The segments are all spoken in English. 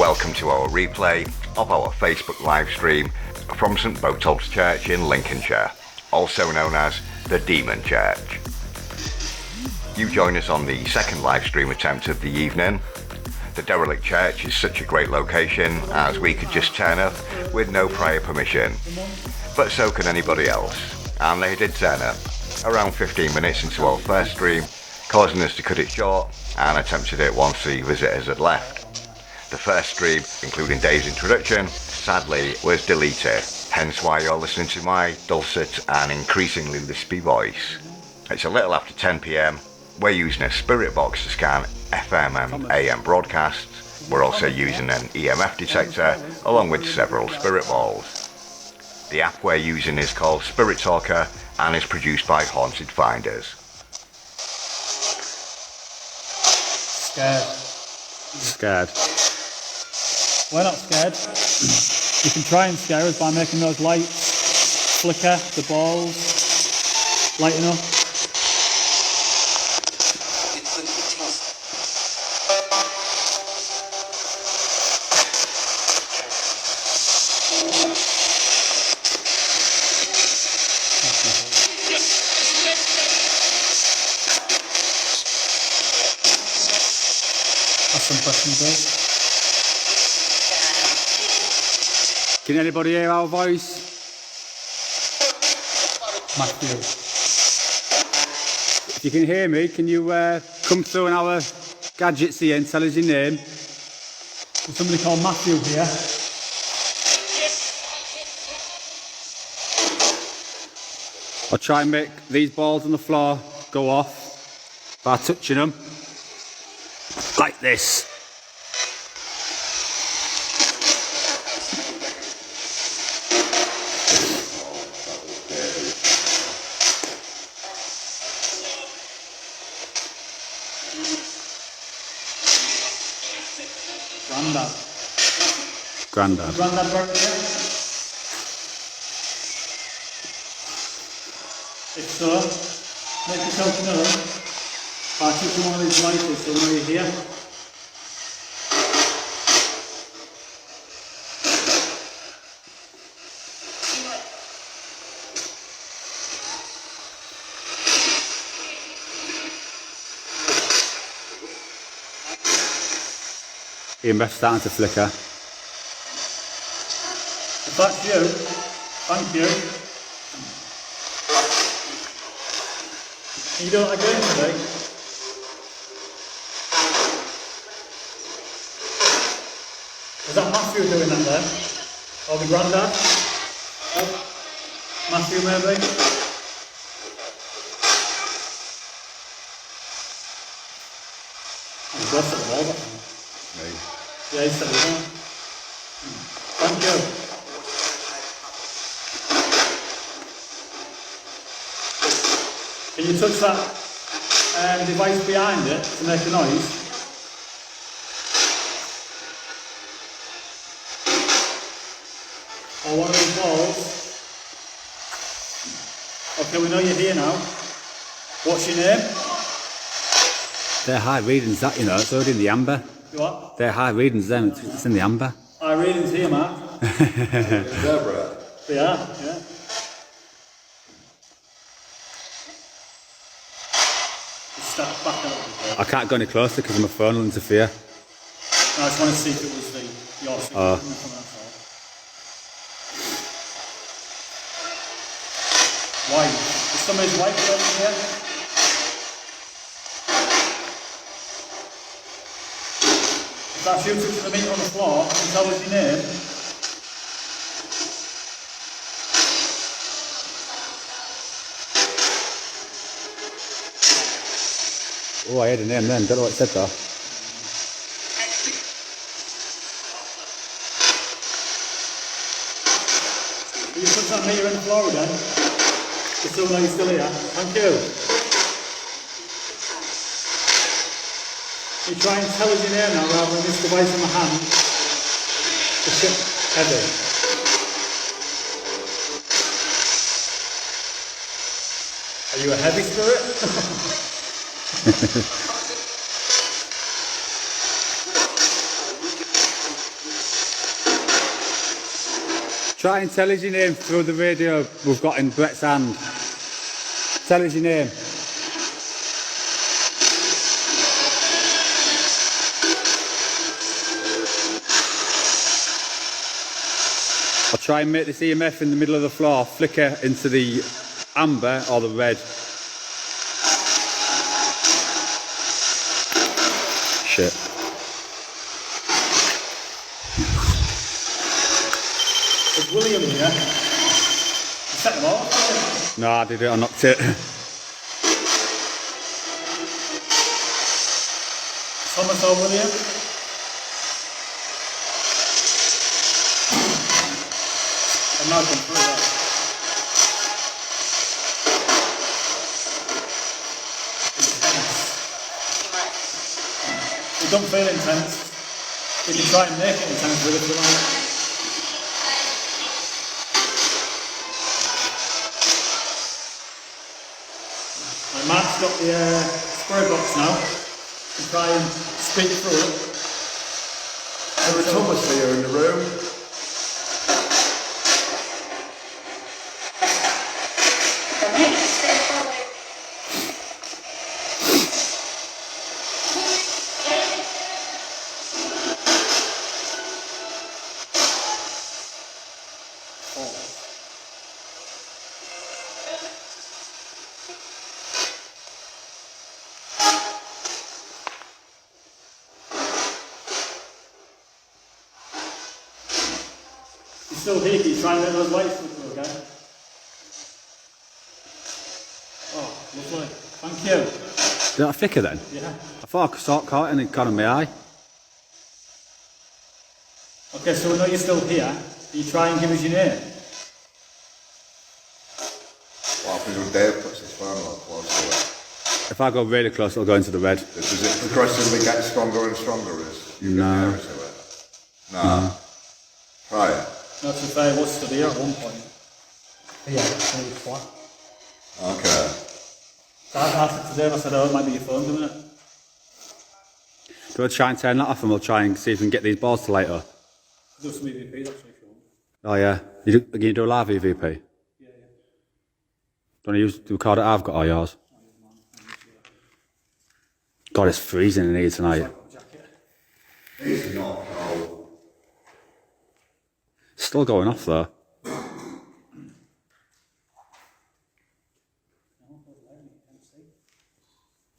Welcome to our replay of our Facebook live stream from St Botolph's Church in Lincolnshire, also known as the Demon Church. You join us on the second live stream attempt of the evening. The derelict church is such a great location as we could just turn up with no prior permission, but so can anybody else, and they did turn up around 15 minutes into our first stream, causing us to cut it short and attempted it once the visitors had left. The first stream, including Dave's introduction, sadly was deleted, hence why you're listening to my dulcet and increasingly lispy voice. It's a little after 10 PM. We're using a spirit box to scan FM and AM broadcasts. We're also using an EMF detector along with several spirit balls. The app we're using is called Spirit Talker and is produced by Haunted Finders. Scared. We're not scared. You can try and scare us by making those lights flicker, the balls, lighting up. Ask some questions, Dave. Can anybody hear our voice? Matthew. If you can hear me, can you come through on our gadgets here and tell us your name? There's somebody called Matthew here. I'll try and make these balls on the floor go off by touching them. Like this. Grandad. Grandad work here? If so, make yourself known by touching one of these lighters so we know you're here. EMF's starting to flicker. If that's you, thank you. Can you do that again today? Is that Matthew doing that there? Or the granddad? Oh, Matthew maybe? I'm glad to the wall back. Yeah, he's set it down. Thank you. Can you touch that device behind it to make a noise? Or one of these balls? Okay, we know you're here now. What's your name? They're high readings, that, you know, it's already in the amber. You what? They're high readings, then it's in the amber. High readings here, Mark. Deborah. They are, yeah. Step back out. I can't go any closer because my phone will interfere. No, I just want to see if it was your signal coming from that side. White. Is somebody's white over here? If that's you touching the meter on the floor, can you tell us your name? Oh, I had a name then, don't know what it said though. Will you put that meter in the floor again? Just so we know you're still here. Thank you. You try and tell us your name now rather than this device in my hand. It's a bit heavy. Are you a heavy spirit? Try and tell us your name through the radio we've got in Brett's hand. Tell us your name. I'll try and make this EMF in the middle of the floor flicker into the amber or the red. Shit. It's William here. You set them off? No, I did it, I knocked it. Thomas or William? I'm not going through that. It don't feel intense. You can try and make it intense with it if you like. Matt's got the spray box now. You try and speak through it. There was Thomas here in the room. Still here, can you try and make those lights flicker again? Oh, lovely. Thank you. Did that flicker then? Yeah. I thought I saw it caught in the corner of my eye. Okay, so we know you're still here. Can you try and give us your name? What happens when Dave puts his phone a lot close to it? If I go really close, it'll go into the red. Does it progressively get stronger and stronger as you get nearer to it? No. Try it. No, to be fair, it was still here at one point. Yeah, it's going to be flat. Okay. So I asked it today and I said, oh, it might be your phone doing it. Do I try and turn that off and we'll try and see if we can get these balls to light up? Do some EVPs actually if you want. Oh yeah. Can you do a live EVP? Yeah, yeah. Don't you use the recorder I've got or yours? God, it's freezing in here tonight. It's not cold. Still going off though.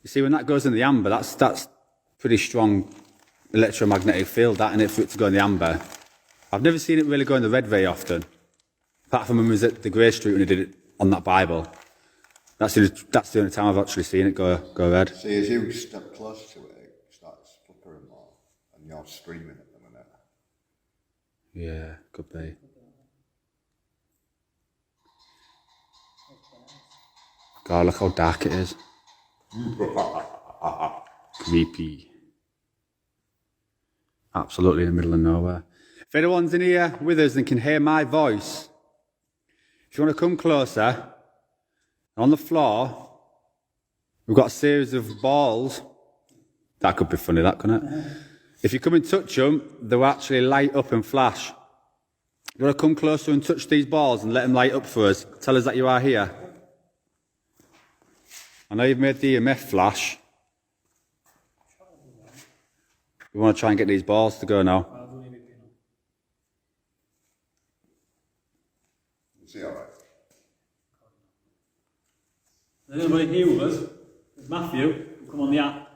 You see, when that goes in the amber, that's pretty strong electromagnetic field, that in it, for it to go in the amber. I've never seen it really go in the red very often. Apart from when we was at the Grey Street when he did it on that Bible. That's the only time I've actually seen it go red. See, as you step close to it, it starts flickering more, and you're screaming at the minute. Yeah, could be. God, look how dark it is. Creepy. Absolutely in the middle of nowhere. If anyone's in here with us and can hear my voice, if you want to come closer, on the floor, we've got a series of balls. That could be funny, that, couldn't it? If you come and touch them, they'll actually light up and flash. You want to come closer and touch these balls and let them light up for us. Tell us that you are here. I know you've made the EMF flash. We want to try and get these balls to go now. Is he alright? Is anybody here with us? There's Matthew, who come on the app. Are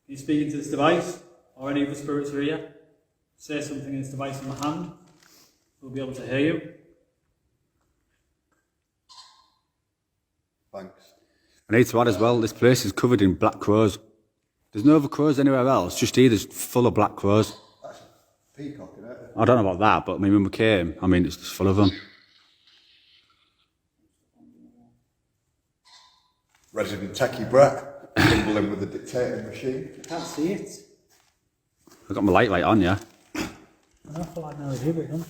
you speaking to this device? Or any of the spirits are here? Say something in this device in my hand. We'll be able to hear you. Thanks. I need to add as well, this place is covered in black crows. There's no other crows anywhere else, just here there's full of black crows. That's a peacock, isn't it? I don't know about that, but I mean, when we came, it's just full of them. Resident Techie Brett, tumbling with the dictating machine. I can't see it. I've got my light on, yeah. I don't feel like nearly do it, don't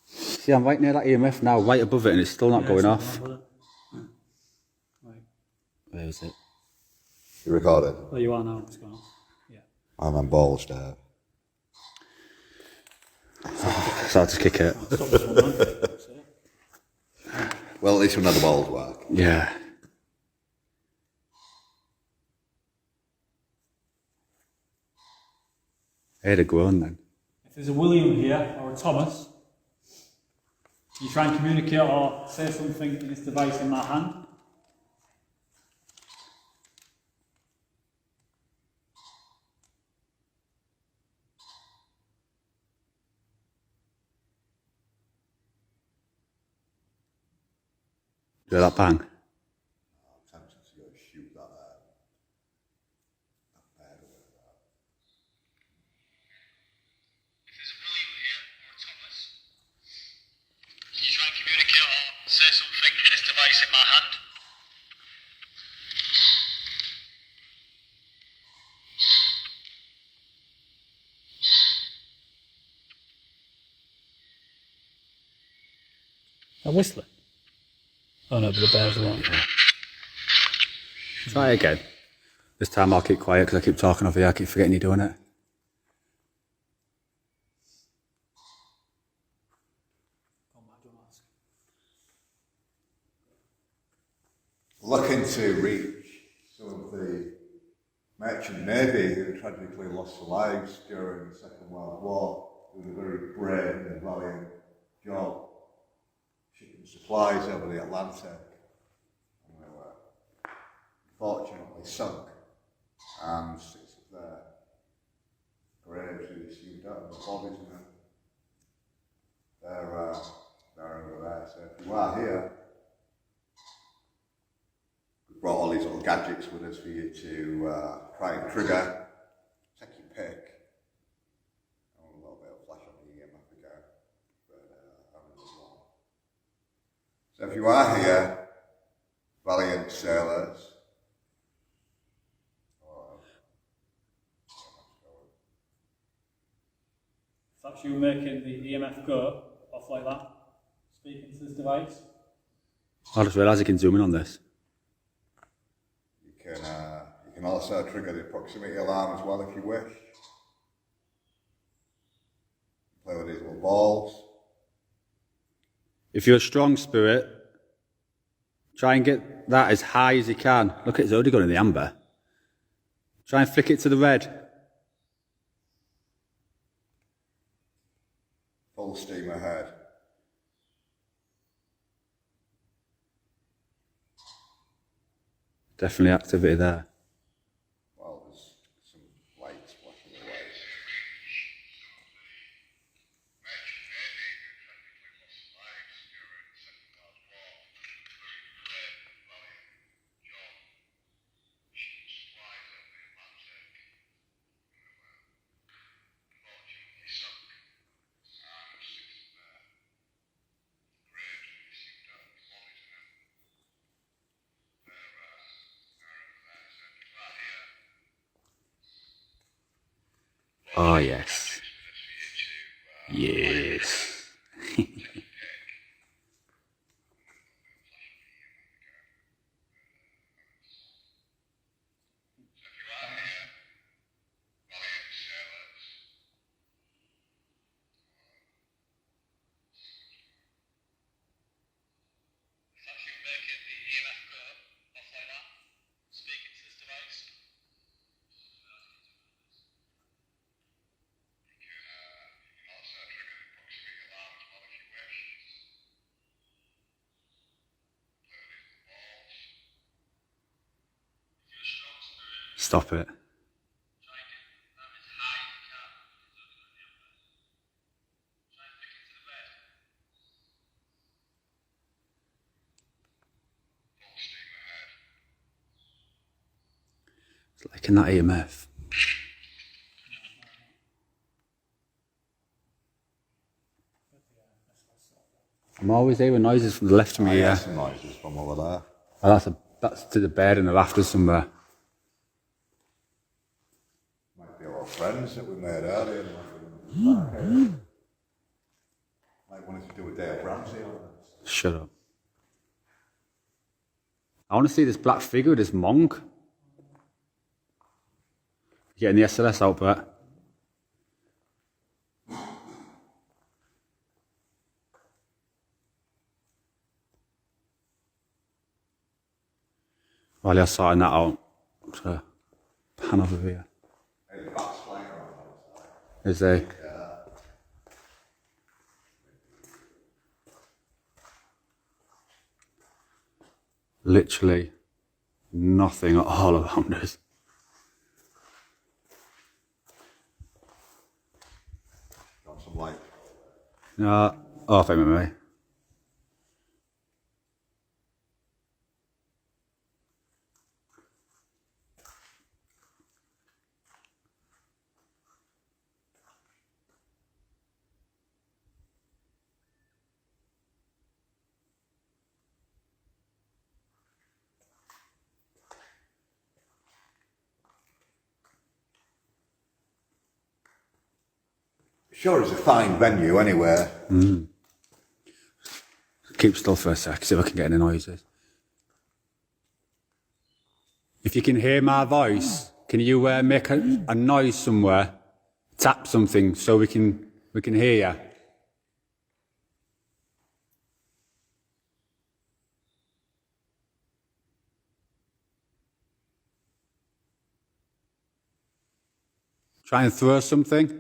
See, I'm right near that EMF now, right above it, and it's still not going off. Right. Where is it? You recorded? There you are now, it's gone off. Yeah. I'm on balls, Dave. So I'll just kick it. Stop this one, man. Well, at least when the balls work. Yeah. I had a groan then. If there's a William here or a Thomas, you try and communicate or say something in this device in my hand. Do that bang. I'm tempted to go shoot that bird with that. If there's a William here or a Thomas, can you try and communicate or say something in this device in my hand? I'm whistling. Oh no, but the bears won't. Try again. This time I'll keep quiet because I keep talking over here. I keep forgetting you're doing it. Looking to reach some of the merchant navy who tragically lost their lives during the Second World War. It was a very brave and valiant job shipping supplies over the Atlantic. And they were fortunately sunk, and 6 of their graves were received out of the bodies in them. They're over there, so if you are here, we brought all these little gadgets with us for you to try and trigger, take your pick. A little bit of flash on the EMF again, but having this one. So if you are here, valiant sailors, If that's you making the EMF go off like that, speaking to this device. I just realised I can zoom in on this. you can also trigger the proximity alarm as well if you wish. Play with these little balls. If you're a strong spirit, try and get that as high as you can. Look, it's already gone in the amber. Try and flick it to the red. Full steam ahead. Definitely activity there. Well, there's some lights flashing away. Oh, yes. Yes. Stop it. It's like in that EMF. I'm always hearing noises from the left of me. Yeah, some noises from over there. Oh, that's to the bed in the rafters somewhere. Might be our friends that we made earlier. Like wanted to do a day of Ramsey on this. Shut up. I want to see this black figure, this monk. Getting the SLS out, Brett. While you're sorting that out, so pan over here. Hey, the bat's flying around outside. Is they? Yeah. Literally nothing at all around us. Got some light. No, off MMA. Sure, it's a fine venue anyway. Keep still for a sec, see if I can get any noises. If you can hear my voice, can you make a noise somewhere? Tap something so we can hear you. Try and throw something.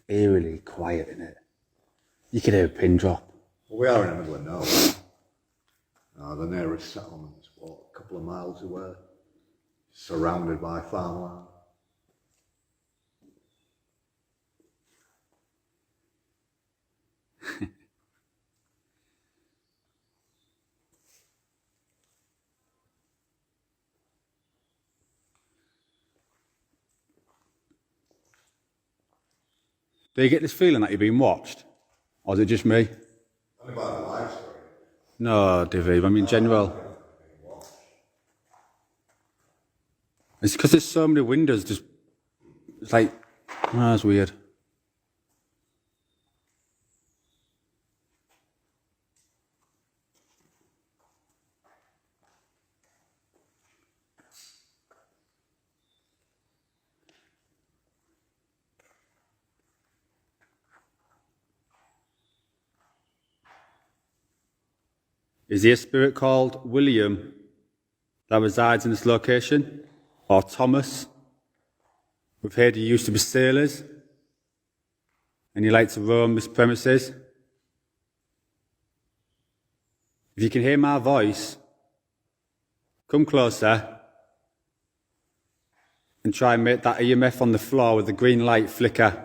Eerily quiet in it. You could hear a pin drop. Well, we are in the middle of nowhere. The nearest settlement's what, a couple of miles away, surrounded by farmland. Do you get this feeling that you're being watched? Or is it just me? Only about the live story. No, Divi, I mean general. It's because there's so many windows, just, it's like, oh, that's weird. Is there a spirit called William that resides in this location? Or Thomas? We've heard you used to be sailors and you like to roam this premises. If you can hear my voice, come closer and try and make that EMF on the floor with the green light flicker.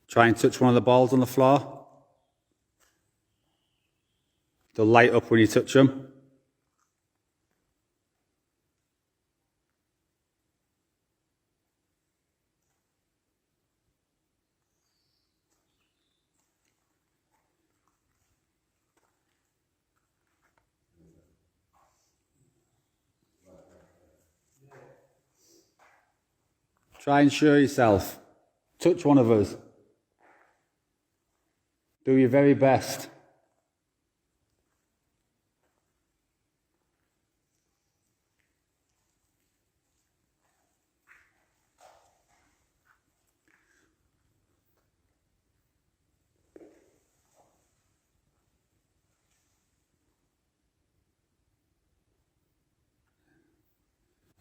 Try and touch one of the balls on the floor. They'll light up when you touch them. Try and show yourself. Touch one of us. Do your very best.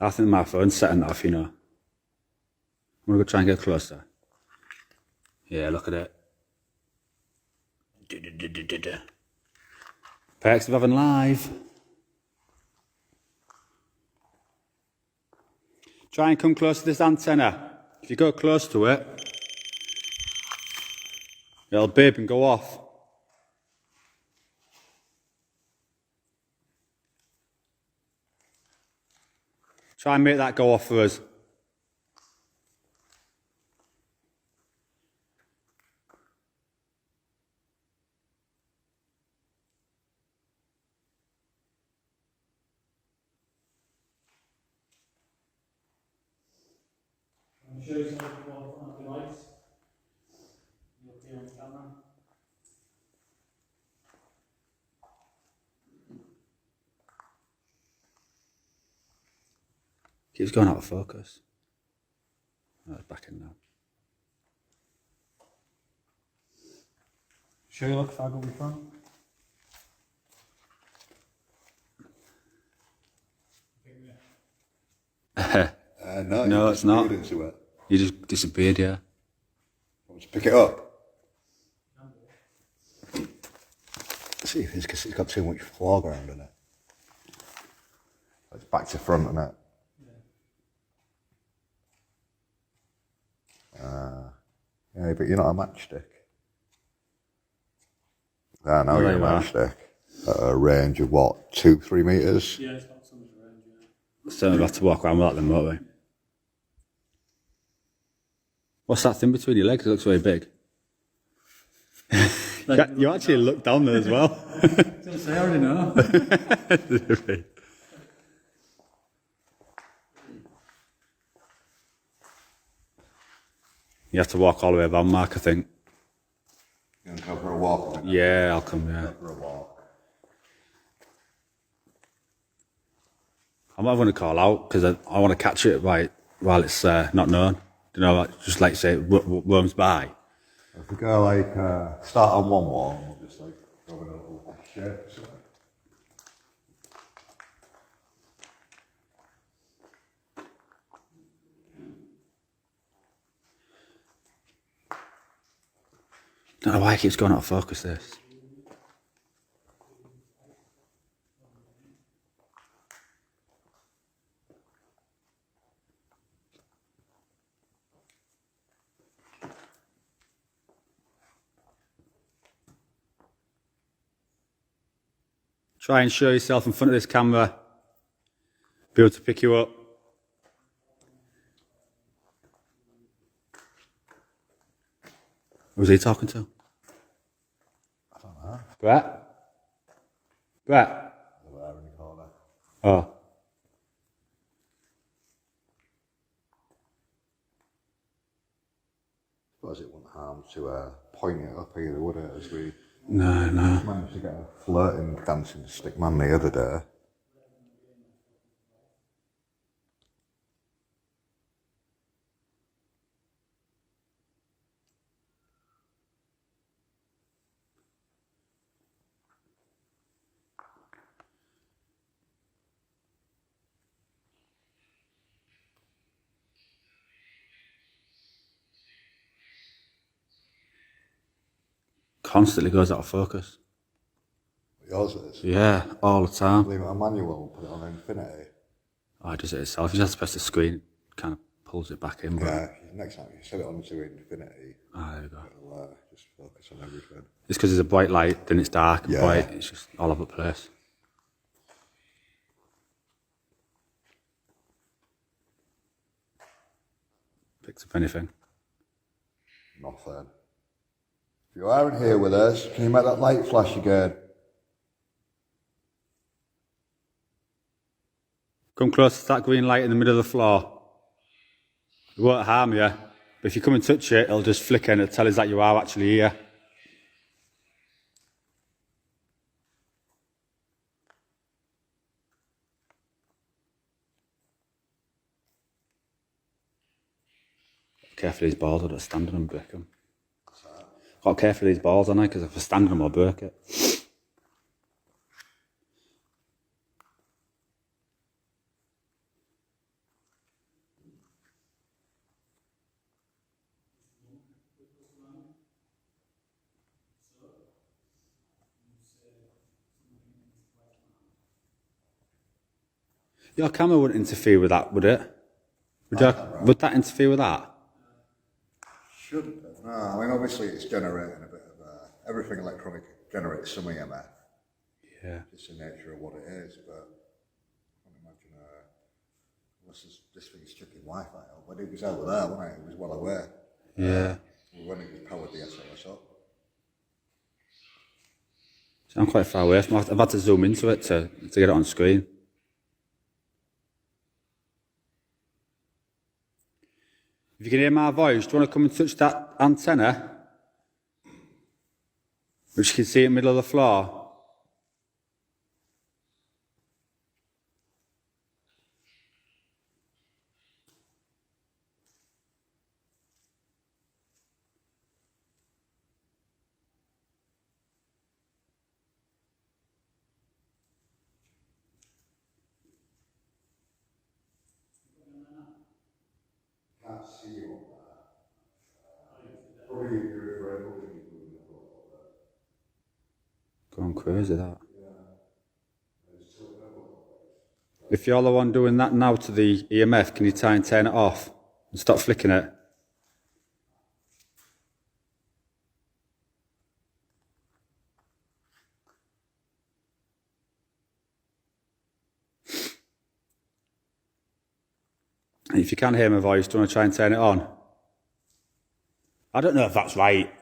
I think my phone's setting off, you know. I'm going to go try and get closer. Yeah, look at it. Perks of having live. Try and come close to this antenna. If you go close to it, it'll beep and go off. Try and make that go off for us. show yourself on that device. You'll appear on camera. Keeps going out of focus. Oh, it's back in now. Show you look if I go in front. No, No, you it's not. disappeared into it. You just disappeared, yeah. Want to pick it up? See, it's because it's got too much foreground in it. It's back to front, isn't it? Yeah, but you're not a matchstick. I know No, you're a you are. matchstick. At a range of what, 2-3 metres? Yeah, it's not so much range, yeah. So we've got to walk around with that then, won't we? What's that thing between your legs? It looks very big. You actually look down there as well. I was going to say, I already know. You have to walk all the way around, Mark, I think. You want to go for a walk? Yeah, I'll come, yeah. Go for a walk. I'm not going to call out because I want to catch it right while it's not known. You know, like, just like say it roams by. If we go like, start on one wall, and we'll just like go in a little shape or something. Don't know why it keeps going out of focus, this. Try and show yourself in front of this camera. Be able to pick you up. Who's he talking to? I don't know. Brett? Brett? There in the corner. Oh. Suppose it wouldn't harm to point it up either, would it? As we No. managed to get a flirting dancing stick man the other day. Constantly goes out of focus. Yours is. Yeah, all the time. Leave it on manual, put it on infinity. Oh, it does it itself. You just press the screen, it kind of pulls it back in. But Yeah, next time you set it on to infinity, there we go. it'll just focus on everything. It's because there's a bright light, then it's dark and Yeah. bright. It's just all over the place. Picks up anything. Nothing. If you aren't here with us, can you make that light flash again? Come close to that green light in the middle of the floor. It won't harm you, but if you come and touch it, it'll just flicker and it'll tell us that you are actually here. Careful these balls, I don't stand on them and break them. Got careful these balls, aren't I? Because if I stand on them, I'll break it. Your camera wouldn't interfere with that, would it? Would that interfere with that? Shouldn't have. No, I mean, obviously it's generating a bit of, everything electronic generates some EMF. Yeah. It's the nature of what it is, but I can't imagine, unless this thing's chucking Wi-Fi out, but it was over there, wasn't it? It was well aware. Yeah. When it powered the SLS up. So I'm quite far away from it. I've had to zoom into it to get it on screen. If you can hear my voice, do you want to come and touch that antenna? Which you can see in the middle of the floor. Can't see you on that. Probably your referendum. Going crazy, that. If you're the one doing that now to the EMF, can you try and turn it off and stop flicking it? And if you can hear my voice, do you want to try and turn it on? I don't know if that's right.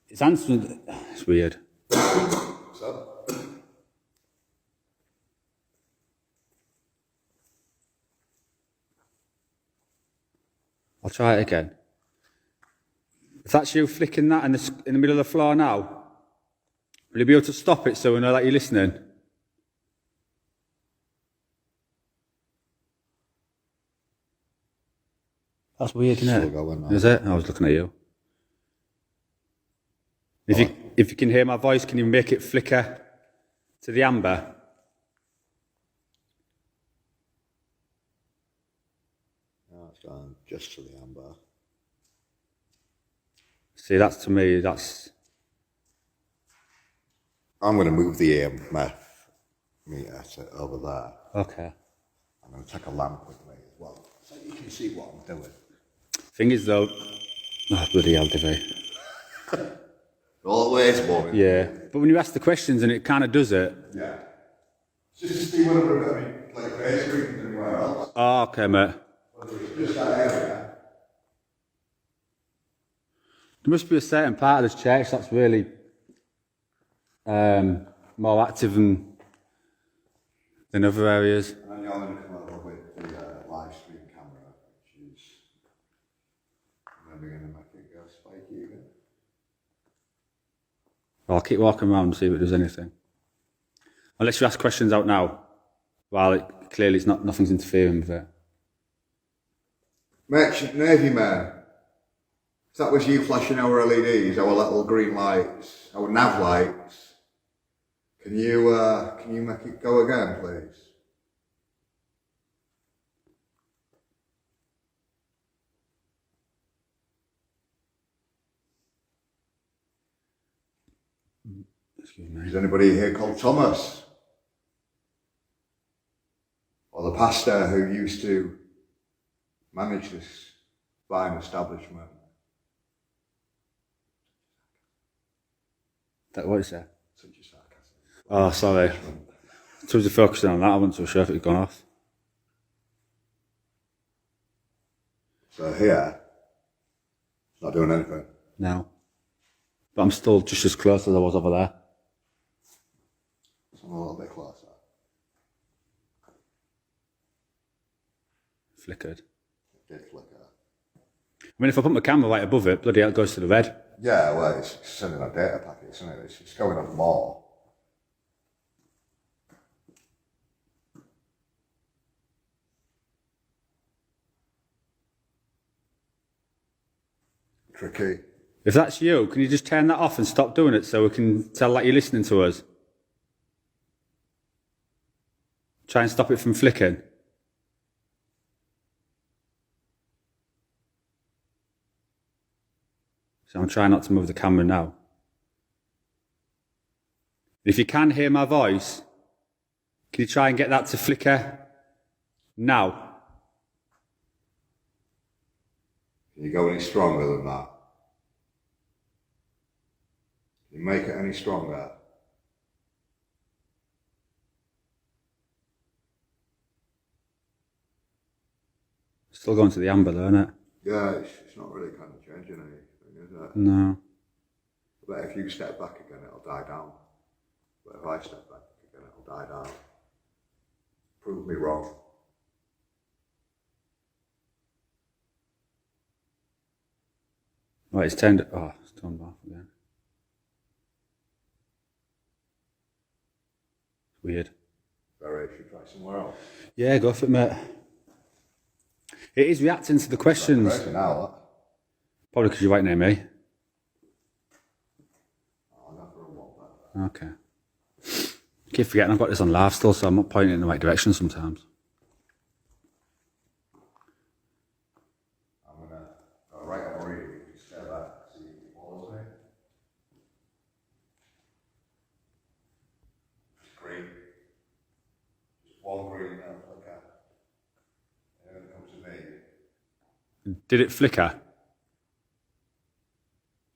It's answering. It's weird. So? I'll try it again. If that's you flicking that in the middle of the floor now, will you be able to stop it so we know that you're listening? That's weird, isn't it? Still going now. Is it? I was looking at you. If you can hear my voice, can you make it flicker to the amber? No, it's gone just to the amber. See, that's to me, that's... I'm going to move the EMF meter over there. Okay. I'm going to take a lamp with me as well, so you can see what I'm doing. Thing is though... Oh, bloody hell, Divvy. Always boring. Yeah, but when you ask the questions and it kind of does it... Yeah. Just to see whether it's like face screens anywhere else. Oh, okay, mate. Whether it's just that area. There must be a certain part of this church that's really more active than other areas. And then you're going to come over with the live stream camera, which is... And then we're going to make it go spiky again. I'll keep walking around and see if it does anything. Unless you ask questions out now, while clearly nothing's interfering with it. Merchant Navy man. So that was you flashing our LEDs, our little green lights, our nav lights. Can you make it go again, please? Excuse me. Is anybody here called Thomas? Or the pastor who used to manage this fine establishment? What is that? Such a sarcasm. Oh, sorry. So was focusing on that, I wasn't so sure if it had gone off. So here, it's not doing anything. No. But I'm still just as close as I was over there. So I'm a little bit closer. Flickered. It did flicker. I mean, if I put my camera right above it, bloody hell, it goes to the red. Yeah, well, it's sending a data packet, isn't it? It's going on more. Tricky. If that's you, can you just turn that off and stop doing it so we can tell that you're listening to us? Try and stop it from flicking. So I'm trying not to move the camera now. If you can hear my voice, can you try and get that to flicker now? Can you go any stronger than that? Can you make it any stronger? Still going to the amber though, isn't it? Yeah, it's not really kind of changing anything, is it? No. But if you step back again, it'll die down. But if I step back again, it'll die down. Prove me wrong. Right, it's turned. Oh, it's turned off again. Weird. Very, should try somewhere else. Yeah, go for it, mate. It is reacting to the questions. Crazy now, that. Probably because you're right near me. Oh, not for a while, Okay. I keep forgetting I've got this on live still, so I'm not pointing in the right direction sometimes. I'm going to go right over here. You can stare back, see if it follows me. It's green. Just one green now, okay. And then it comes to me. Did it flicker?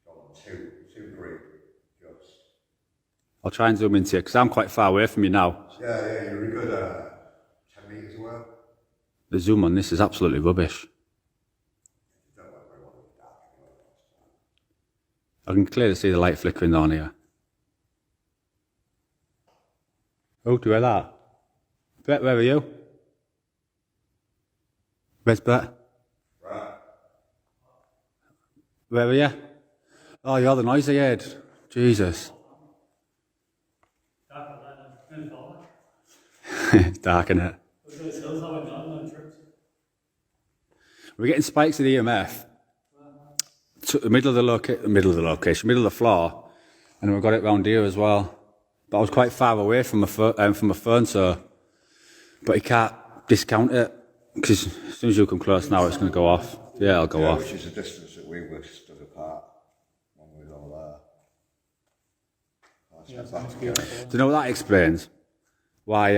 Got two green, just. I'll try and zoom into you, because I'm quite far away from you now. Yeah, you're a good 10 metres away. The zoom on this is absolutely rubbish. I can clearly see the light flickering on here. Oh, do you hear that? Brett, where are you? Where's Brett? Right. Where are you? Oh, you're the noisy head. Jesus. It's dark, isn't it? We're getting spikes of the EMF to the middle of the floor, and we've got it round here as well. But I was quite far away from my phone, so. But you can't discount it because as soon as you come close now, it's going to go off. Yeah, it'll go off. Which is the distance that we were stood apart when we were over there. Do you know what that explains? Why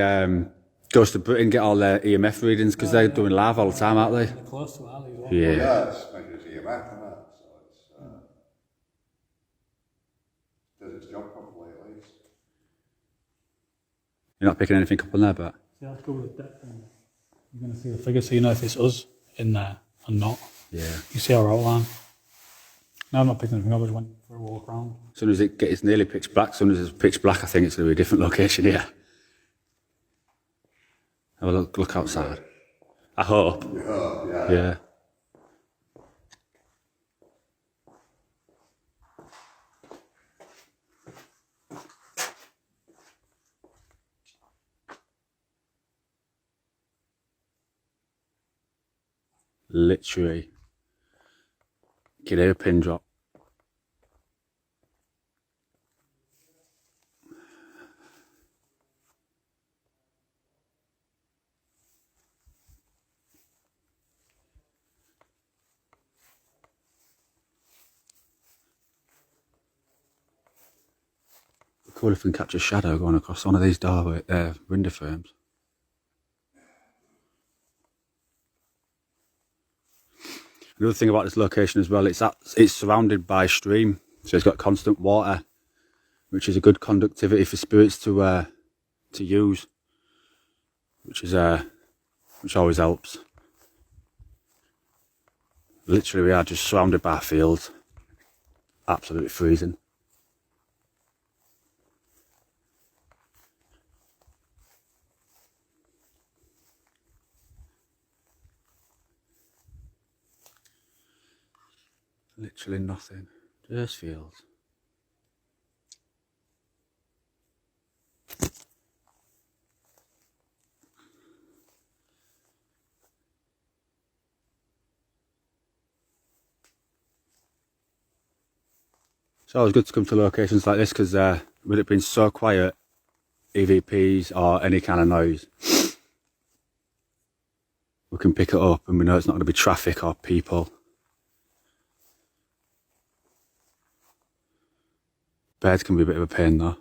Goes to Britain get all their EMF readings because they're doing live all the time, aren't they? Close to Ali as well. Yeah. Yeah, it's measured as EMF, isn't it? So it's does its job properly at least. You're not picking anything up on there, but See, let's go with the depth and you're going to see the figure so you know if it's us in there or not. yeah. You see our outline. No, I'm not picking anything up, I just went for a walk around. As soon as it gets nearly pitch black, as soon as it's pitch black, I think it's going to be a different location here. Have a look outside. I hope. Yeah. Yeah. Literally. Get a pin drop. Cool if we can catch a shadow going across one of these window frames. Another thing about this location as well, it's surrounded by stream, so it's got constant water, which is a good conductivity for spirits to use, which always helps. Literally, we are just surrounded by fields, absolutely freezing. Literally nothing. Just fields. It's always good to come to locations like this because with it being so quiet, EVPs or any kind of noise, we can pick it up and we know it's not going to be traffic or people. Birds can be a bit of a pain though.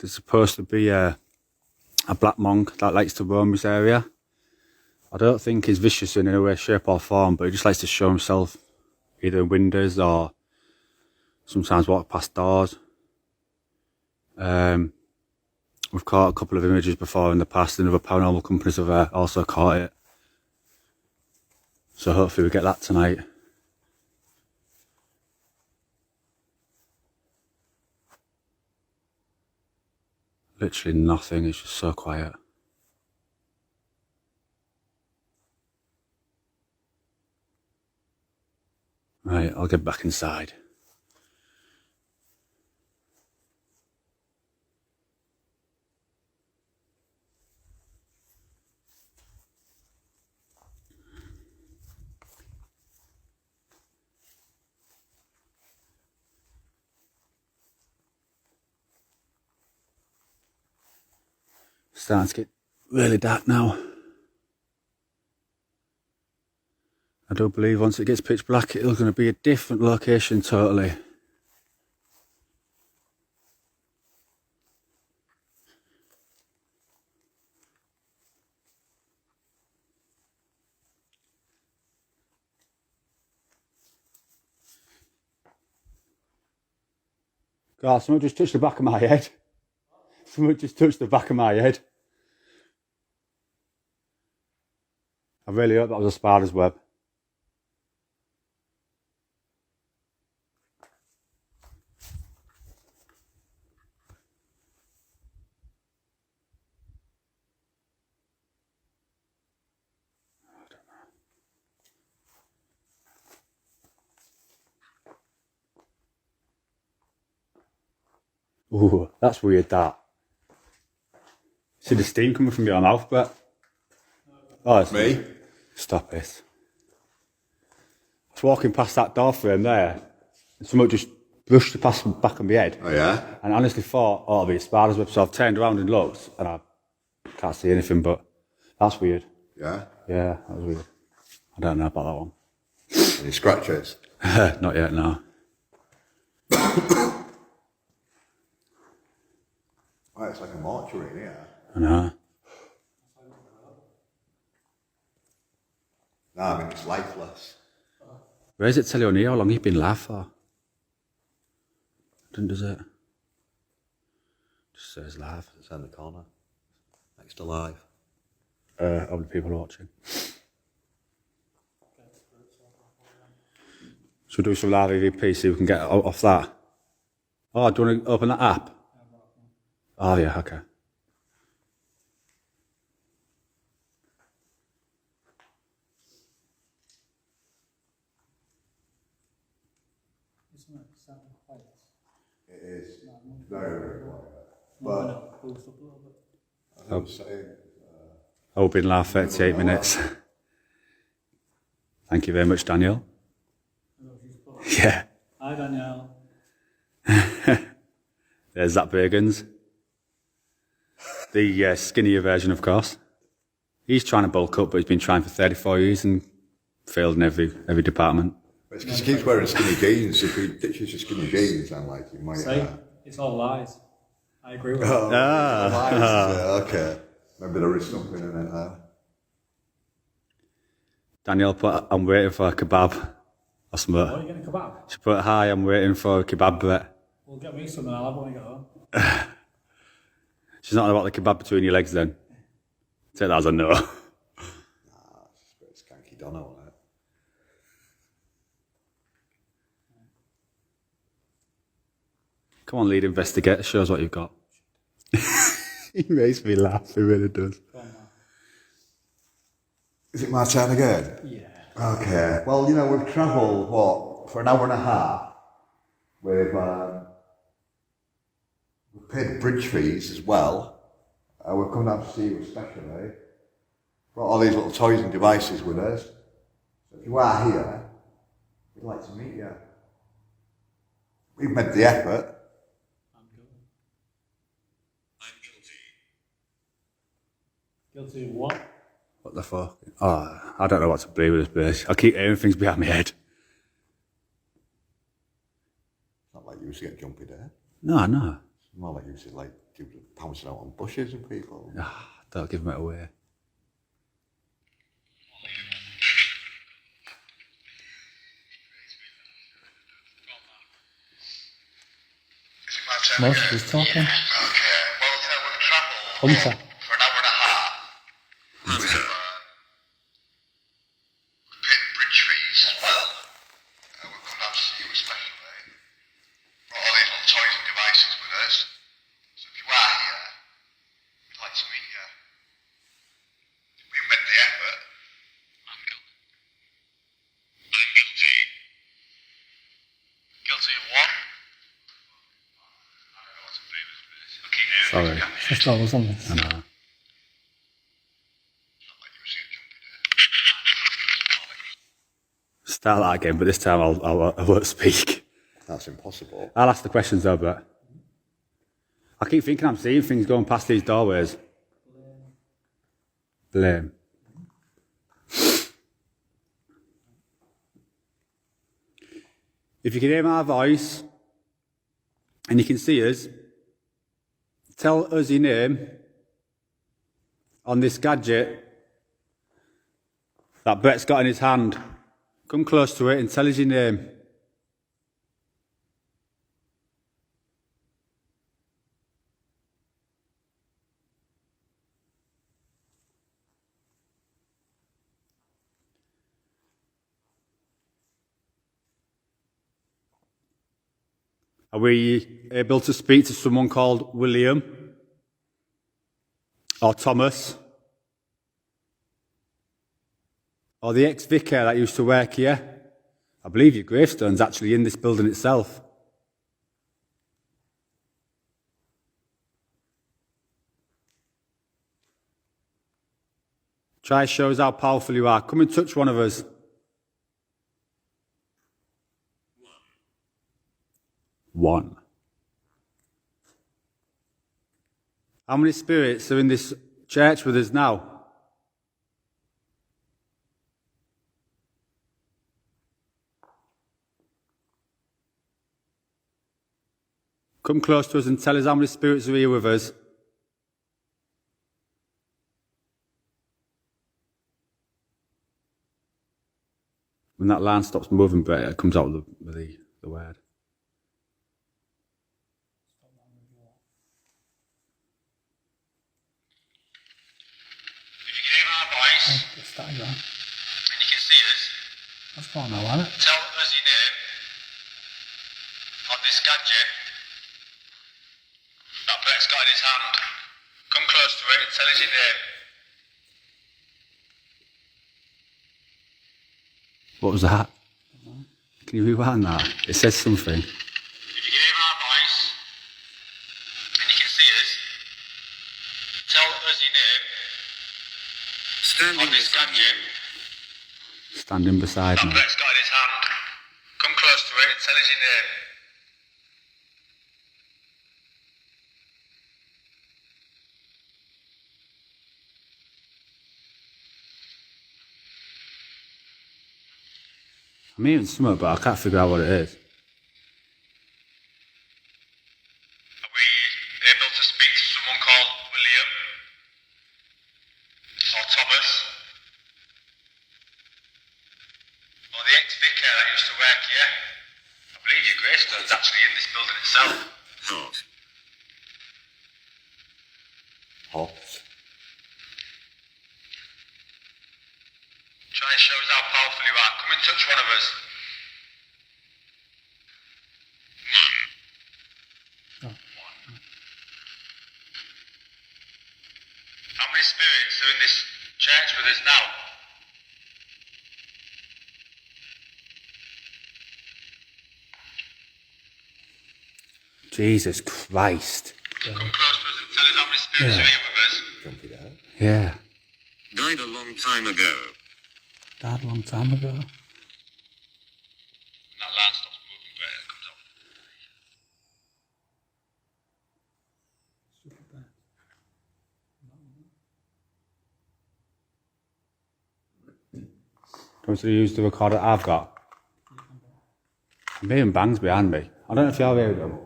there's supposed to be a black monk that likes to roam this area. I don't think he's vicious in any way, shape or form, but he just likes to show himself either in windows or sometimes walk past doors. We've caught a couple of images before in the past, and other paranormal companies have also caught it. So hopefully we get that tonight. Literally nothing, it's just so quiet. Right, I'll get back inside. Starting to get really dark now. I do believe once it gets pitch black, it's going to be a different location totally. God, someone just touched the back of my head. Someone just touched the back of my head. I really hope that was a spider's web. Ooh, that's weird, that. See the steam coming from your mouth, but... Oh, it's Me? Stop it. I was walking past that door frame there, and someone just brushed past the back of my head. Oh, yeah? And I honestly thought, oh, it'll be a spider's web, so I've turned around and looked, and I can't see anything, but that's weird. Yeah? Yeah, that was weird. I don't know about that one. Any scratches? Not yet, no. Oh, it's like a mortuary in here. I know. No, I mean, it's lifeless. Where does it tell you on here how long you've been live for? Does it? Just says live. It's in the corner, next to live. How many people are watching? Should we do some live EVP so we can get off that? Oh, do you want to open that app? Oh, yeah, okay. It is very, very quiet. But I was saying, I've been live 38 minutes. Thank you very much, Daniel. Yeah. Hi, Danielle. There's Zach Bergens. The skinnier version, of course. He's trying to bulk up, but he's been trying for 34 years and failed in every department. it's because he keeps wearing skinny jeans. If he ditches his skinny jeans, then like he might. See, it's all lies. I agree with you. Okay. Maybe there is something in it there. Daniel put, I'm waiting for a kebab. Or something. What, are you getting a kebab? She put, hi, I'm waiting for a kebab, but Well, get me some and I'll have when I get home. she's not about the kebab between your legs then. Take that as a no. Nah, it's a bit skanky dono on it. Come on, lead investigator, show us what you've got. He makes me laugh, he really does. Go on, man. Is it my turn again? Yeah. Okay. Well, you know, we've travelled, for an hour and a half. We've paid bridge fees as well. We've come down to see you especially. Brought all these little toys and devices with us. So if you are here, we'd like to meet you. We've made the effort. I'm guilty. Guilty of what? What the fuck? Oh, I don't know what to believe with this bitch. I keep hearing things behind my head. It's not like you used to get jumpy there. No, no. More like usually like people pouncing out on bushes and people. Ah, don't give them it away. Most of us talking. Okay, well, so we've travelled Hunter. for an hour and a half. And we've picked bridge fees as well. We've come down to see you especially. Brought all these little toys and devices with us. So if you are here, we'd like to meet you. We made the effort. I'm guilty. I'm guilty. Guilty of what? Sorry. Just all us on this. I know. Start that again, but this time I won't speak. That's impossible. I'll ask the questions though, but I keep thinking I'm seeing things going past these doorways. Blame. If you can hear my voice and you can see us, tell us your name on this gadget that Brett's got in his hand. Come close to it and tell us your name. Are we able to speak to someone called William or Thomas or the ex-vicar that used to work here? I believe your gravestone's actually in this building itself. Try show us how powerful you are. Come and touch one of us. One. How many spirits are in this church with us now? Come close to us and tell us how many spirits are here with us. When that line stops moving, but it comes out with the word. Start again. And you can see us. That's fine now, isn't it? Tell us your name on this gadget that Brett's got in his hand. Come close to it and tell us your name. What was that? Can you rewind that? It says something. If you can hear our voice and you can see us, tell us your name on this gadget Standing beside that me. Brett's got in his hand. Come close to it and tell us your name. I'm hearing something, but I can't figure out what it is. Are we able to speak to someone called William or Thomas or the ex-vicar that used to work here? I believe your gravestone's actually in this building itself. Hot. Try and show us how powerful you are. Come and touch one of us. How many spirits are in this church with us now? Jesus Christ. Come close to us and tell us how many spirits are here with us. Jumpy there. Yeah. Died a long time ago. Died a long time ago. And that line stops moving where it comes out. Do you want to use the recorder I've got? I'm hearing bangs behind me. I don't know if you're hearing them.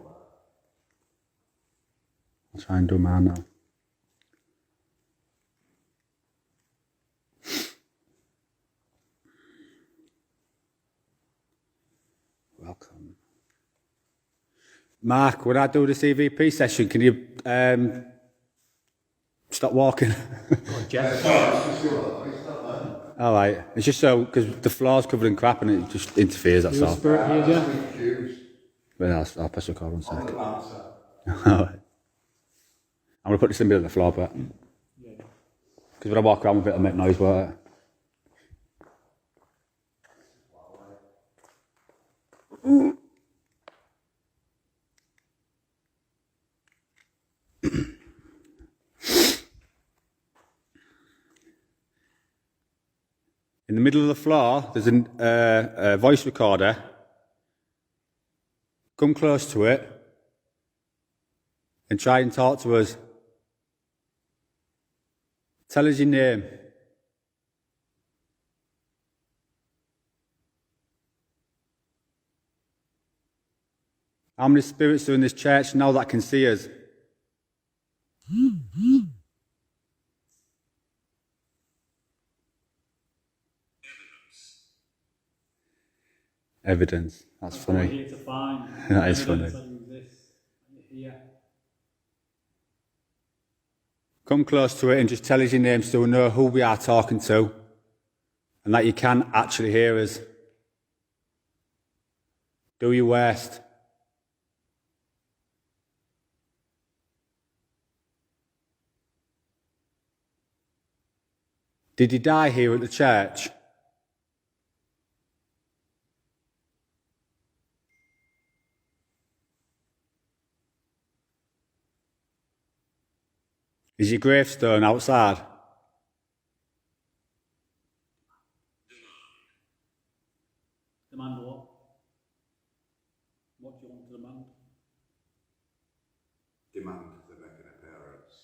I'll try and do mine now. Welcome. Mark, when I do this EVP session, can you stop walking? All right. It's just so, because the floor's covered in crap and it just interferes, that's all. Spirit here, yeah? Well, I'll press record 1 sec. All right. I'm going to put this in the middle of the floor, but because when I walk around with it, it'll make noise, won't it? In the middle of the floor, there's a voice recorder. Come close to it and try and talk to us. Tell us your name. How many spirits are in this church now that can see us? Evidence. That's funny. What we're here to find. That is funny. Evidence that you exist, and you're here. Come close to it and just tell us your name so we know who we are talking to and that you can actually hear us. Do your worst. Did you die here at the church? Is your gravestone outside? Demand what? What do you want to demand? Demand they make an appearance.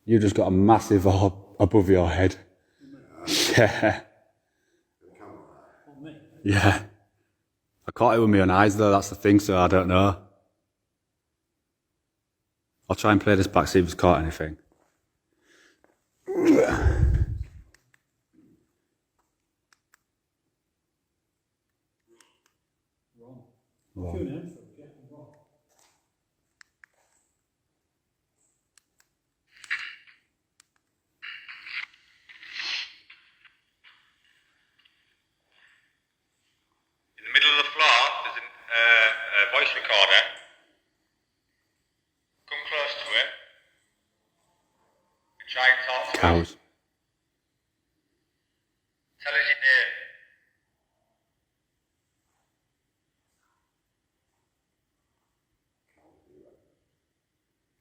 You just got a massive orb above your head. Yeah. What, me? Yeah. I caught it with my own eyes though, that's the thing, so I don't know. I'll try and play this back, see if it's caught anything. Wrong. Few names, yeah, wrong. In the middle of the floor, there's a voice recorder. Come close to it and try and talk to us. Cows. Tell us your name.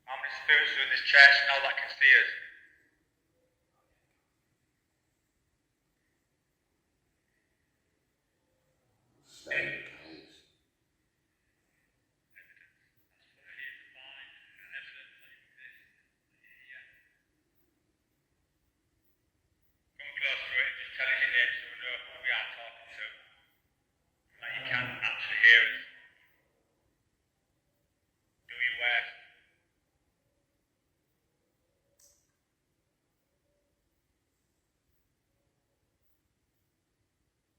How many spirits are in this church now that can see us? Come close to it and just tell us your name so we know who we are talking to. That you can actually hear us. Do your worst.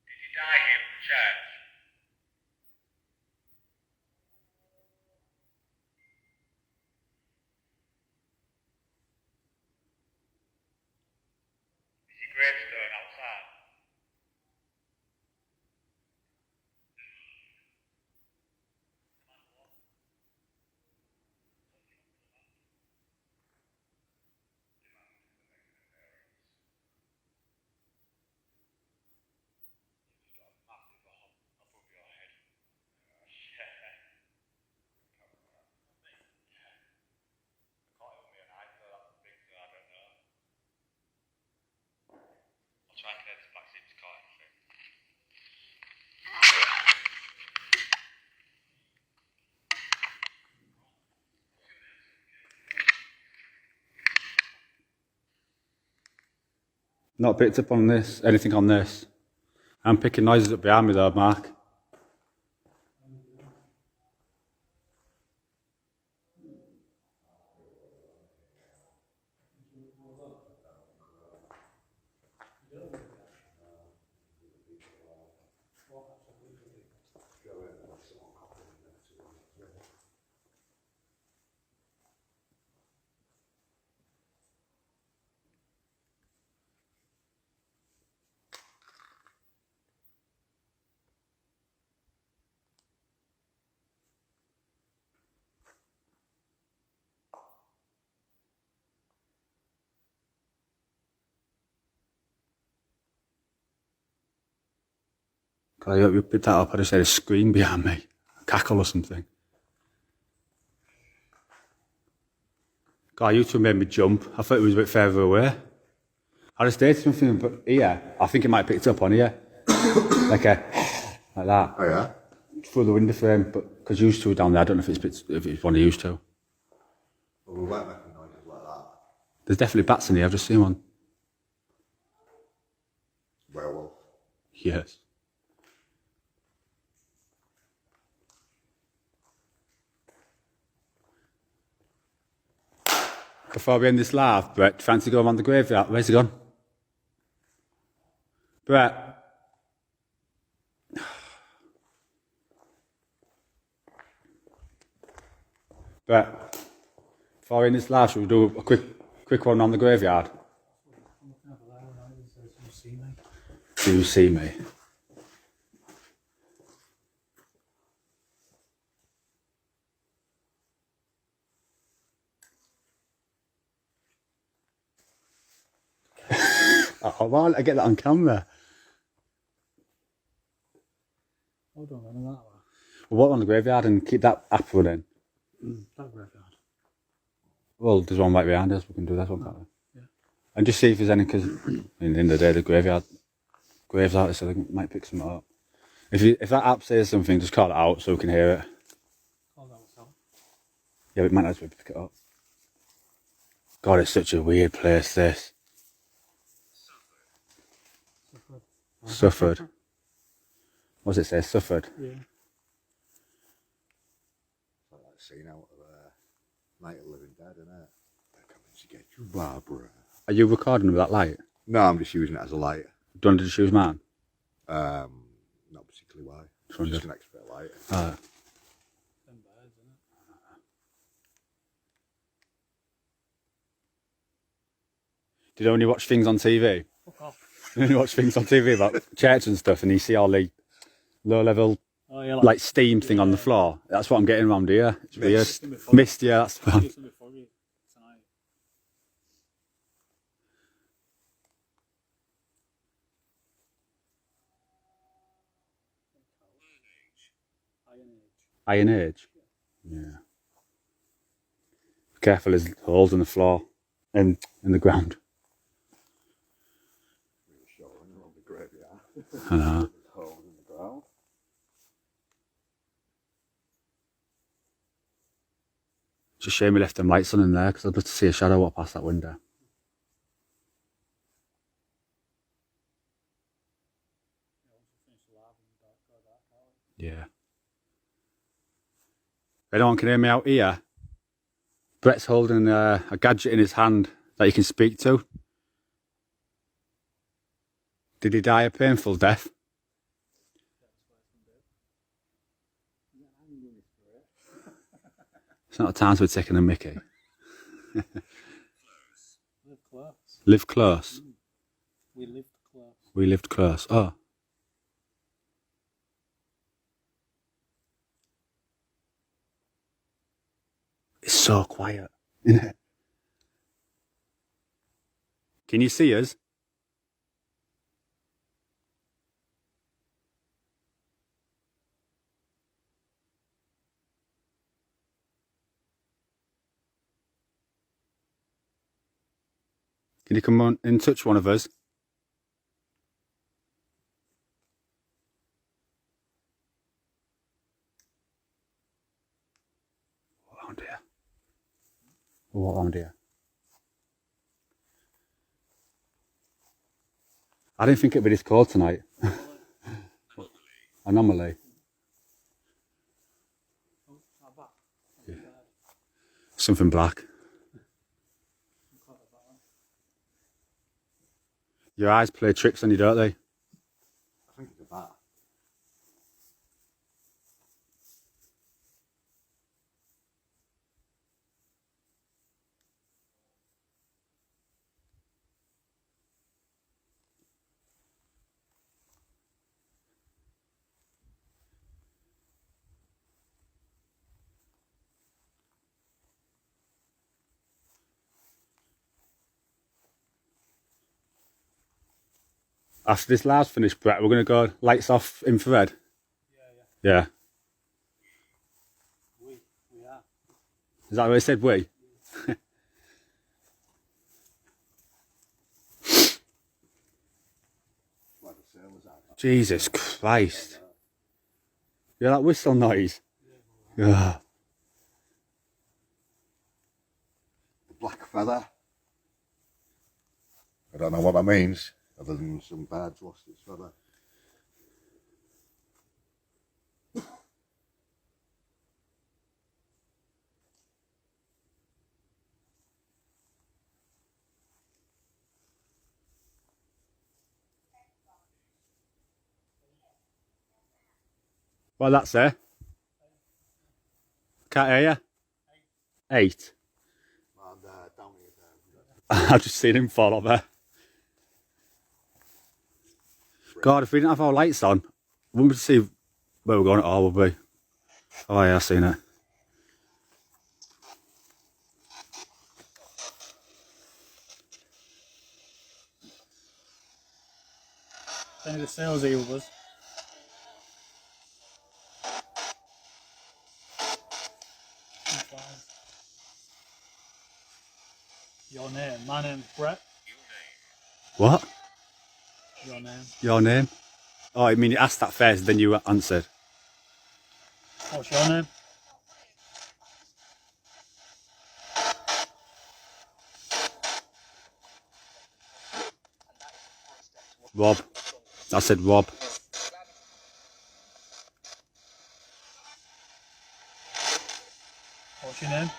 Did you die here in the church? Is your gravestone outside? Try and play this back, see if it's caught anything. Not picked up on this, anything on this. I'm picking noises up behind me though, Mark. God, I hope you picked that up. I just heard a scream behind me. A cackle or something. God, you two made me jump. I thought it was a bit further away. I just heard something but here. I think it might have picked up on here. like that. Oh, yeah? Through the window frame, but because you two were down there, I don't know if it's one of you two. Well, we weren't making noises like that. There's definitely bats in here, I've just seen one. Werewolf. Yes. Before we end this live, Brett, fancy going around the graveyard? Where's he gone? Brett. Brett. Before we end this live, should we do a quick one around the graveyard? Do you see me? Oh, why did I get that on camera? Hold on, that one. We'll walk around the graveyard and keep that app running. That graveyard. Well, there's one right behind us, we can do that one, can't we? Yeah. And just see if there's any, because in the end of the day, the graves out, so they might pick something up. If that app says something, just call it out so we can hear it. Call that one out. Yeah, but it might not be pick it up. God, it's such a weird place, this. Suffered. What does it say? Suffered. Yeah. It's like that scene out of Night of the Living Dead, isn't it? They're coming to get you, Barbara. Are you recording with that light? No, I'm just using it as a light. Do you want to just use mine? Not particularly why. Just an extra bit of light. Alright. Them birds, isn't it? Did you only watch things on TV? Fuck off. You only watch things on TV about church and stuff, and you see all the low-level, Oh, yeah, like steam thing on the floor. That's what I'm getting around here. It's Mist. weird. Mist, yeah, that's the one. It's gonna be foggy tonight. Iron Age? Yeah. Be careful, there's holes in the floor and in the ground. Really showing around the graveyard. I know. Holes in the ground. It's a shame we left them lights on in there, because I'd love to see a shadow walk past that window. Yeah. If anyone can hear me out here, Brett's holding a gadget in his hand that you can speak to. Did he die a painful death? It's not a time to be taking a mickey. Live close. Live close. We lived close. We lived close. Oh. It's so quiet, isn't it? Can you see us? Can you come on and touch one of us? What around here? What around here? I didn't think it'd be this cold tonight. Anomaly. Yeah. Something black. Your eyes play tricks on you, don't they? I think it's a bat. After this loud's finished, Brett, we're going to go lights off infrared. Yeah. We are. Is that what I said, we? Jesus Christ. You hear that whistle noise? Yeah. The black feather. I don't know what that means, other than some bird's lost its feather. Well, that's there. Can't hear you. 8. And down here, I've just seen him fall up there. God, if we didn't have our lights on, we wouldn't see where we're going at all, would we? Oh yeah, I've seen it. Any of the sales here with us. Your name. My name's Brett. What? Your name. Your name? Oh, I mean, you asked that first, then you answered. What's your name? Rob. I said Rob. What's your name?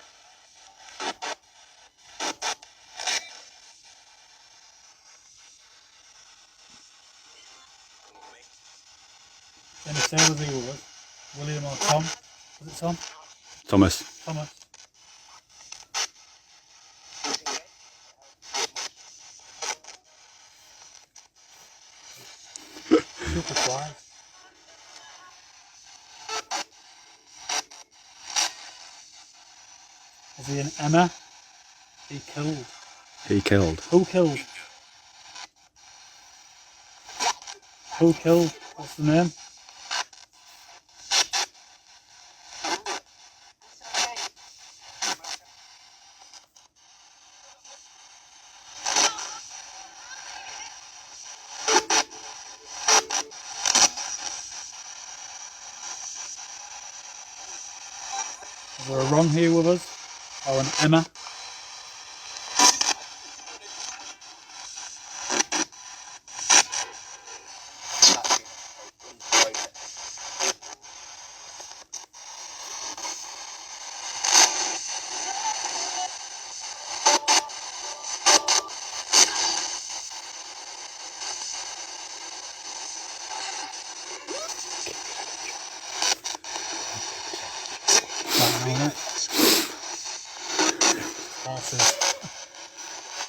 Any sales here with us? William or Tom? Was it Tom? Thomas. Thomas. Super quiet. Is he an Emma? He killed. He killed. Who killed? Who killed? What's the name? Is there a Ron here with us? Or an Emma?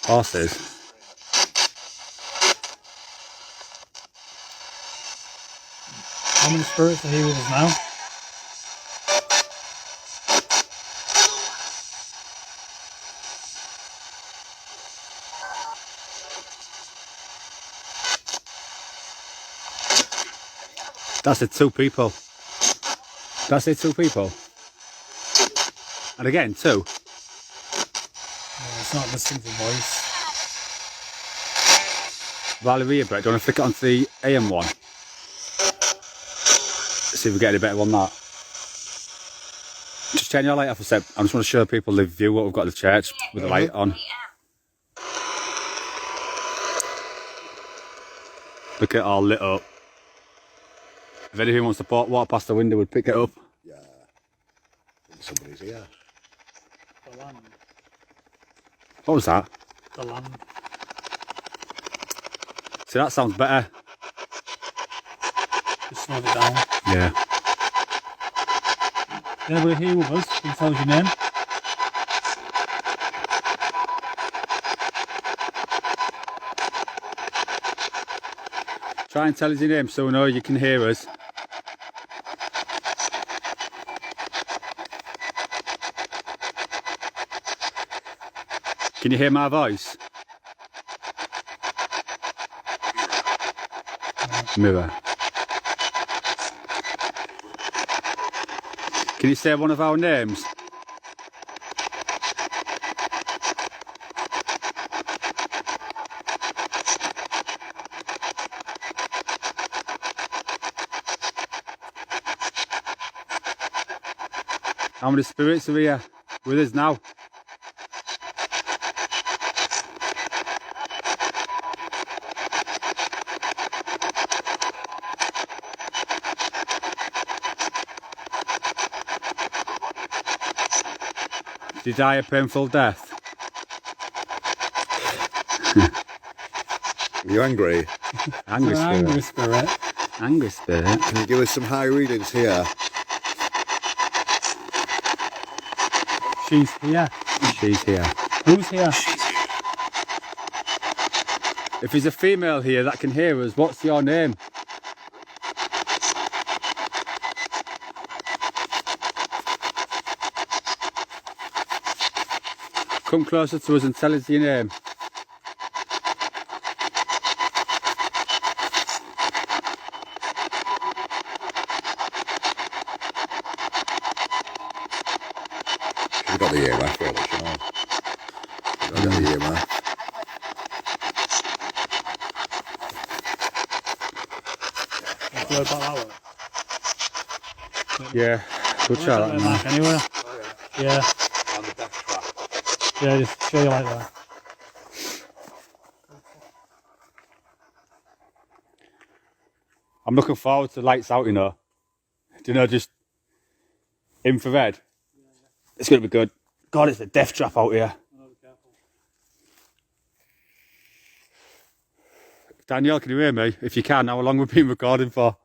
Horses. How many spirits are here with us now? That's it, 2 people. That's it, 2 people. And again, 2. No, it's not listening to voice. Valeria, Brett, do you want to flick it onto the AM one? See if we get any better on that. Just turn your light off a sec. I just want to show people the view what we've got at the church with the light on. Look at it all lit up. If anyone wants to walk past the window, would pick it up. Yeah. I think somebody's here. The land. What was that? The land. See, that sounds better. Just slow it down. Yeah. Anybody here with us? Can you tell us your name? Try and tell us your name so we know you can hear us. Can you hear my voice? mirror. Can you say one of our names? How many spirits are here with us now? Did you die a painful death? Are you angry? Angry spirit. Angry spirit. Angry spirit. Can you give us some high readings here? She's here. She's here. Who's here? If there's a female here that can hear us, what's your name? Come closer to us and tell us your name. You've got the EMF, really, you know. You've got the EMF. What about that one? Yeah, good try that one. Mark anywhere. Yeah. On the death trap. Yeah, just show you like that. I'm looking forward to lights out, you know. Do you know, just infrared. It's going to be good. God, it's a death trap out here. Danielle, can you hear me? If you can, how long we've been recording for?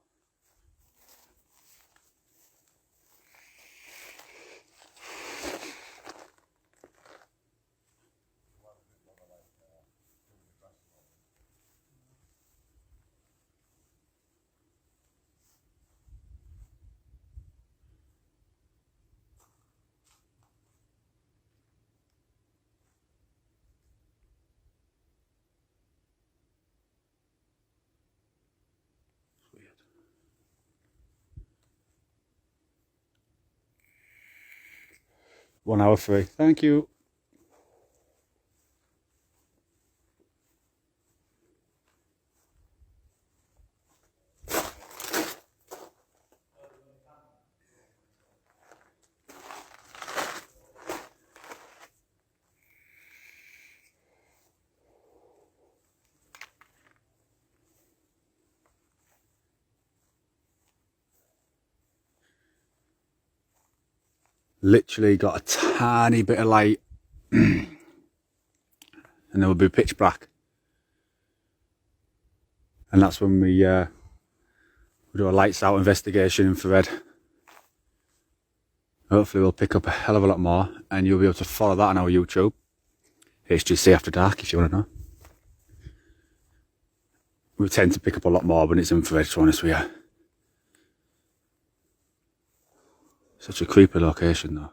Weird. 1 hour free. Thank you. Literally got a tiny bit of light and then we'll be pitch black, and that's when we do a lights out investigation infrared. Hopefully we'll pick up a hell of a lot more and you'll be able to follow that on our YouTube, HGC After Dark, if you want to know. We tend to pick up a lot more when it's infrared, to be honest with you. Such a creepy location though.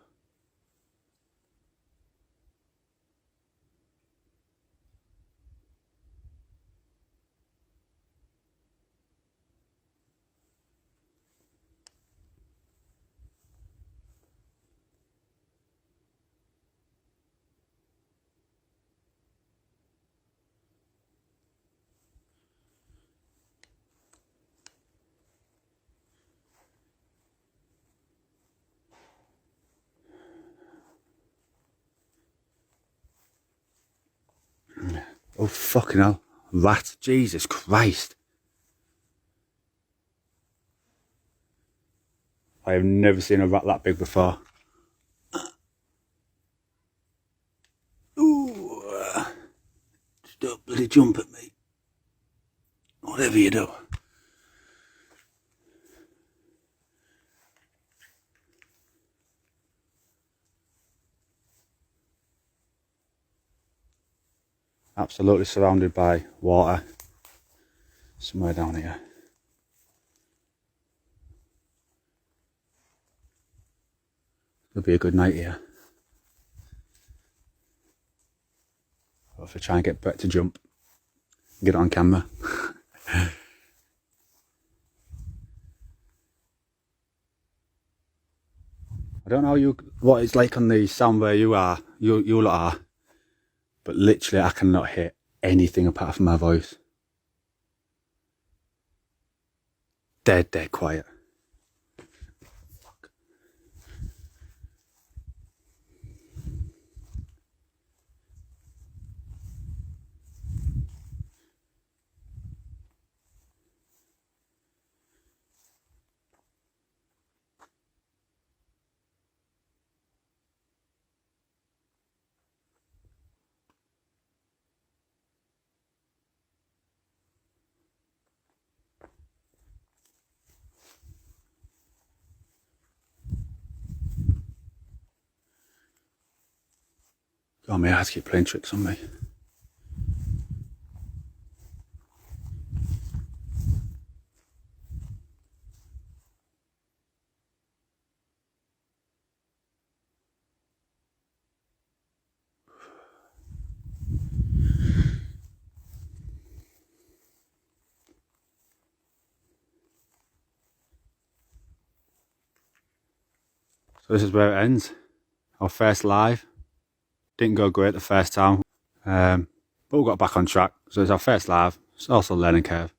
Oh fucking hell. Rat, Jesus Christ. I have never seen a rat that big before. Ooh. Just don't bloody jump at me. Whatever you do. Absolutely surrounded by water. Somewhere down here. It'll be a good night here. I'll have to try and get Brett to jump. Get it on camera. I don't know what it's like on the sound where you lot are, but literally I cannot hear anything apart from my voice. Dead quiet. God, my eyes keep playing tricks on me. So this is where it ends. Our first live. Didn't go great the first time, but we got back on track. So it's our first live. It's also a learning curve.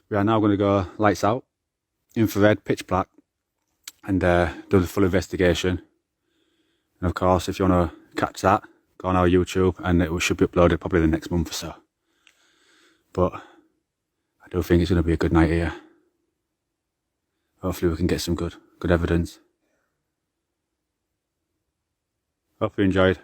We are now going to go lights out, infrared, pitch black, and do the full investigation. And of course, if you want to catch that, go on our YouTube, and it should be uploaded probably the next month or so. But I do think it's going to be a good night here. Hopefully we can get some good evidence. Hope you enjoyed.